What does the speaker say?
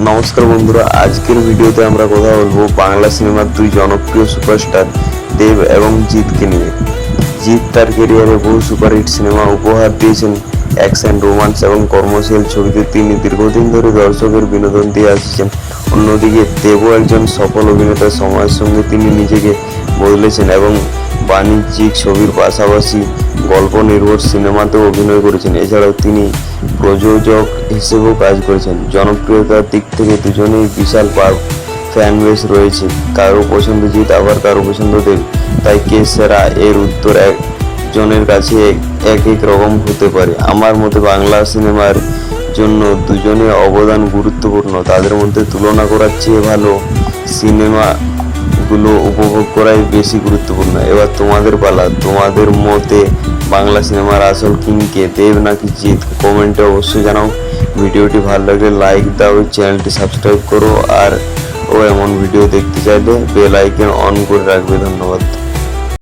নমস্কার বন্ধুরা, আজকের ভিডিওতে আমরা কথা বলবো বাংলা সিনেমার দুই জনপ্রিয় সুপারস্টার দেব এবং জিৎকে নিয়ে। জিৎ তার ক্যারিয়ারে বহু সুপারহিট সিনেমা উপহার দিয়েছেন। অ্যাকশন, রোমান্স এবং কমার্শিয়াল ছবিতে তিনি দীর্ঘদিন ধরে দর্শকের বিনোদন দিয়ে আসছেন। অন্যদিকে দেবও একজন সফল অভিনেতা। সময়ের সঙ্গে তিনি নিজেকে বদলেছেন এবং বাণিজ্যিক ছবির পাশাপাশি গল্প নির্ভর সিনেমাতেও অভিনয় করেছেন। এছাড়াও তিনি প্রযোজক হিসেবেও কাজ করেছেন। জনপ্রিয়তার দিক থেকে দুজনেই বিশাল ফ্যান বেস রয়েছে। কারো পছন্দ জিৎ, আবার কারো পছন্দ দেব। তাই কে সেরা, এর উত্তর একজনের কাছে এক এক রকম হতে পারে। আমার মতে বাংলা সিনেমার জন্য দুজনের অবদান গুরুত্বপূর্ণ। তাদের মধ্যে তুলনা করার চেয়ে ভালো সিনেমাগুলো উপভোগ করাই বেশি গুরুত্বপূর্ণ। এবার তোমাদের পালা। তোমাদের মতে বাংলা সিনেমার আসল কিং কে, দেব নাকি জিৎ? কমেন্টে অবশ্যই জানাও। ভিডিওটি ভালো লাগলে লাইক দাও, চ্যানেলটি সাবস্ক্রাইব করো আর এমন ভিডিও দেখতে চাইলে বেল আইকন অন করে রাখবে। ধন্যবাদ।